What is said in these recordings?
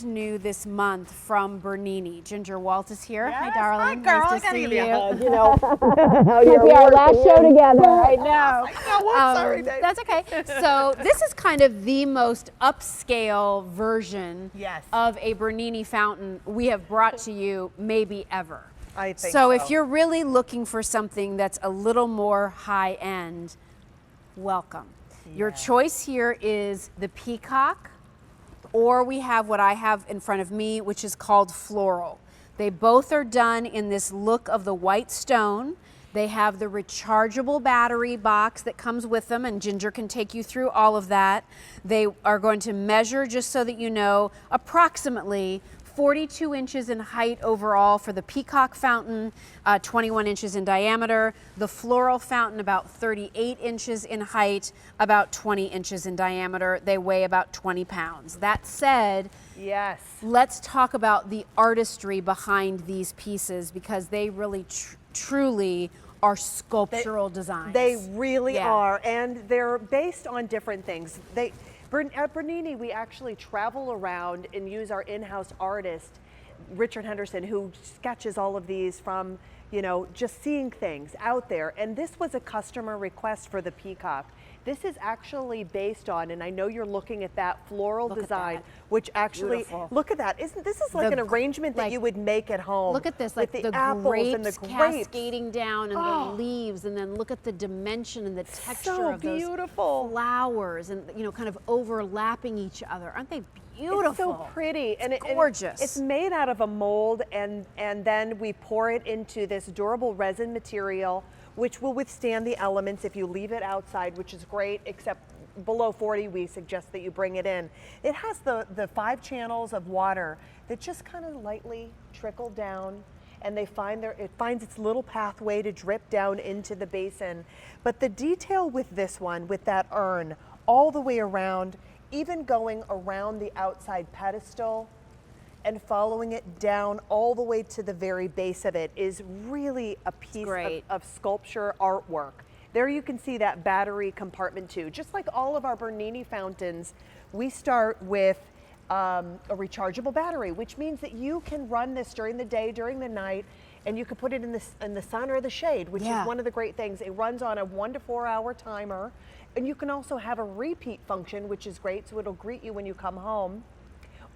just new this month from Bernini. Ginger Walt is here. Yes. Hi, darling. Hi, girl. Nice to see you. You know, Our last show together. I know. I'm sorry, Dave. That's okay. So this is kind of the most upscale version of a Bernini fountain we have brought to you maybe ever. I think so. If you're really looking for something that's a little more high end, welcome. Your choice here is the Peacock, or we have what I have in front of me, which is called Floral. They both are done in this look of the white stone. They have the rechargeable battery box that comes with them, and Ginger can take you through all of that. They are going to measure, just so that you know, approximately 42 inches in height overall for the Peacock fountain, 21 inches in diameter. The Floral fountain, about 38 inches in height, about 20 inches in diameter. They weigh about 20 pounds. That said, let's talk about the artistry behind these pieces, because they really truly are sculptural designs. They really are, and they're based on different things. At Bernini, we actually travel around and use our in-house artist, Richard Henderson, who sketches all of these from, you know, just seeing things out there. And this was a customer request for the Peacock. This is actually based on, and I know you're looking at that floral design, which actually, look at that. Isn't this is like an arrangement that you would make at home? Look at this, like the apples and the grapes cascading down, and the leaves, and then look at the dimension and the texture of those flowers, and you know, kind of overlapping each other. Aren't they beautiful? It's so pretty, and gorgeous. It's made out of a mold, and then we pour it into this durable resin material, which will withstand the elements if you leave it outside, which is great, except below 40, we suggest that you bring it in. It has the 5 channels of water that just kind of lightly trickle down, and it finds its little pathway to drip down into the basin. But the detail with this one, with that urn, all the way around, even going around the outside pedestal, and following it down all the way to the very base of it, is really a piece of sculpture artwork. There you can see that battery compartment too. Just like all of our Bernini fountains, we start with a rechargeable battery, which means that you can run this during the day, during the night, and you can put it in the sun or the shade, which is one of the great things. It runs on a 1 to 4 hour timer, and you can also have a repeat function, which is great, so it'll greet you when you come home,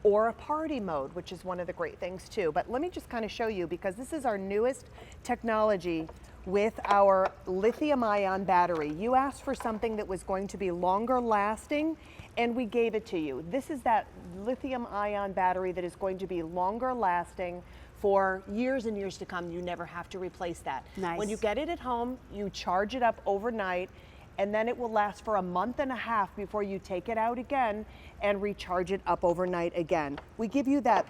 or a party mode, which is one of the great things too. But let me just kind of show you, because this is our newest technology with our lithium-ion battery. You asked for something that was going to be longer lasting, and we gave it to you. This is that lithium-ion battery that is going to be longer lasting for years and years to come. You never have to replace that. Nice. When you get it at home, you charge it up overnight, and then it will last for a month and a half before you take it out again and recharge it up overnight again. We give you that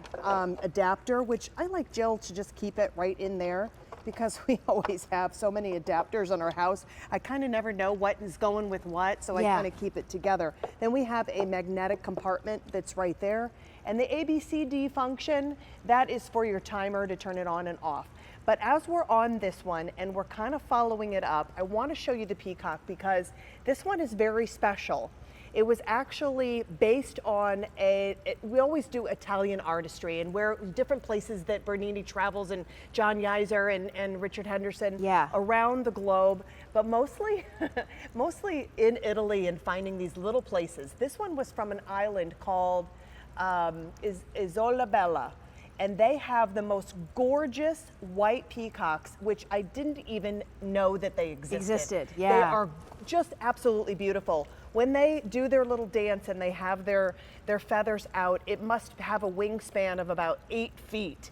adapter, which I like Jill to just keep it right in there, because we always have so many adapters in our house. I kind of never know what is going with what, so I kind of keep it together. Then we have a magnetic compartment that's right there. And the ABCD function, that is for your timer to turn it on and off. But as we're on this one and we're kind of following it up, I want to show you the Peacock, because this one is very special. It was actually based on we always do Italian artistry, and where different places that Bernini travels, and John Yeiser and Richard Henderson around the globe, but mostly in Italy, and finding these little places. This one was from an island called Isola Bella. And they have the most gorgeous white peacocks, which I didn't even know that they existed. They are just absolutely beautiful. When they do their little dance and they have their feathers out, it must have a wingspan of about 8 feet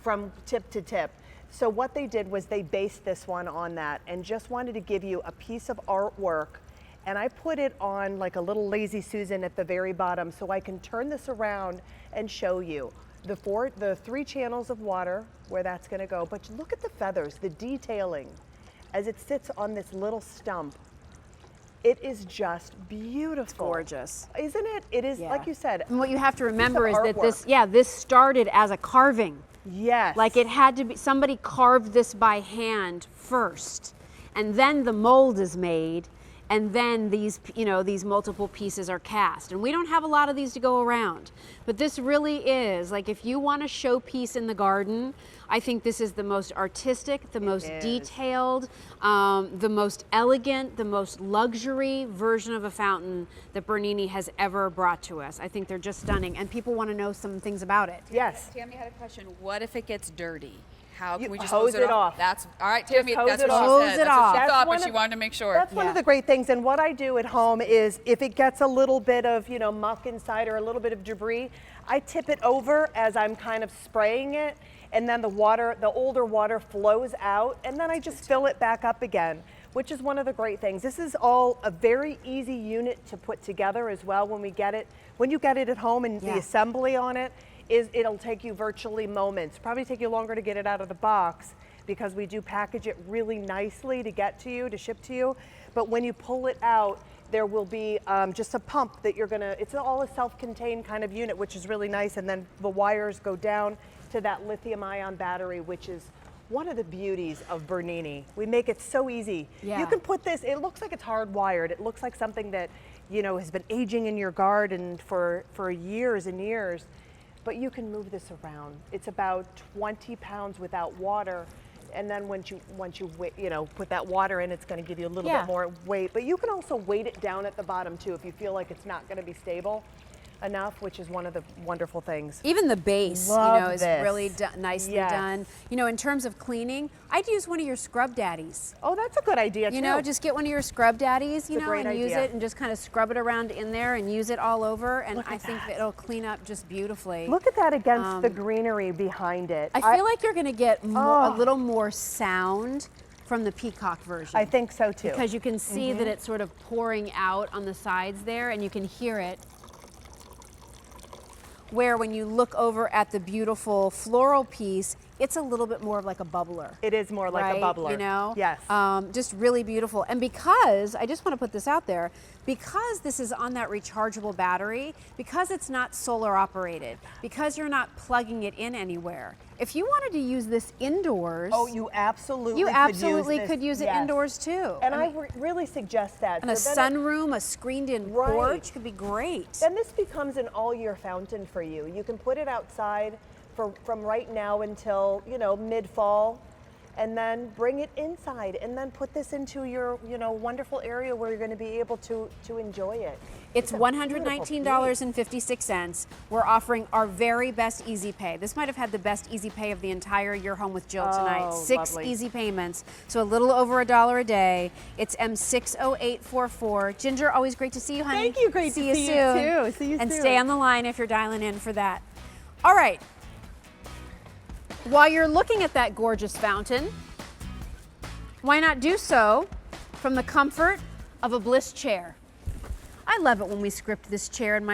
from tip to tip. So what they did was they based this one on that, and just wanted to give you a piece of artwork. And I put it on like a little Lazy Susan at the very bottom, so I can turn this around and show you the 3 channels of water where that's going to go. But look at the feathers, the detailing as it sits on this little stump. It is just beautiful. It's gorgeous. Isn't it? It is, like you said. And what you have to remember is that this started as a carving. Yes. Like, it had to be, somebody carved this by hand first, and then the mold is made, and then these, you know, these multiple pieces are cast. And we don't have a lot of these to go around, but this really is, like, if you want a showpiece in the garden, I think this is the most artistic, the most detailed, the most elegant, the most luxury version of a fountain that Bernini has ever brought to us. I think they're just stunning, and people want to know some things about it. Yes. Tammy had a question. What if it gets dirty? How can You we just hose it off. That's all right, Tammy. hose That's it what off. she Hose said. it That's off. what she That's thought, one but she of- wanted to make sure. That's one of the great things. And what I do at home is if it gets a little bit of, you know, muck inside or a little bit of debris, I tip it over as I'm kind of spraying it. And then the water, the older water flows out, and then I just fill it back up again, which is one of the great things. This is all a very easy unit to put together as well when we get it. When you get it at home and the assembly on it, it'll take you virtually moments. Probably take you longer to get it out of the box because we do package it really nicely to get to you, to ship to you. But when you pull it out, there will be just a pump that you're gonna, it's all a self-contained kind of unit, which is really nice. And then the wires go down to that lithium-ion battery, which is one of the beauties of Bernini. We make it so easy. Yeah. You can put this, it looks like it's hardwired. It looks like something that, you know, has been aging in your garden for years and years, but you can move this around. It's about 20 pounds without water. And then once you you know, put that water in, it's going to give you a little bit more weight. But you can also weight it down at the bottom too if you feel like it's not going to be stable enough, which is one of the wonderful things. Even the base, Love you know, is this. really nicely done. You know, in terms of cleaning, I'd use one of your scrub daddies. Oh, that's a good idea too. You know, just get one of your scrub daddies, you It's a know, great and use idea. it and just kind of scrub it around in there and use it all over. And Look at I think that. it'll clean up just beautifully. Look at that against the greenery behind it. I feel like you're going to get a little more sound from the peacock version. I think so too. Because you can see that it's sort of pouring out on the sides there, and you can hear it. Where when you look over at the beautiful floral piece, it's a little bit more of like a bubbler. It is more like a bubbler. You know? Yes. Just really beautiful. And because, I just want to put this out there, because this is on that rechargeable battery, because it's not solar operated, because you're not plugging it in anywhere, if you wanted to use this indoors, Oh, you absolutely could use it Yes. indoors too. And I really suggest that. And a So then sunroom, a screened-in Right. porch could be great. Then this becomes an all-year fountain for you. You can put it outside from right now until, you know, mid-fall, and then bring it inside, and then put this into your, you know, wonderful area where you're going to be able to enjoy it. It's a beautiful $119.56. We're offering our very best easy pay. This might have had the best easy pay of the entire Your Home with Jill tonight. 6 lovely. easy payments, so a little over $1 a day. It's M60844. Ginger, always great to see you, honey. Thank you. Great to see you see you, soon. too. See you and soon. stay on the line if you're dialing in for that. All right. While you're looking at that gorgeous fountain, why not do so from the comfort of a Bliss chair? I love it when we script this chair in my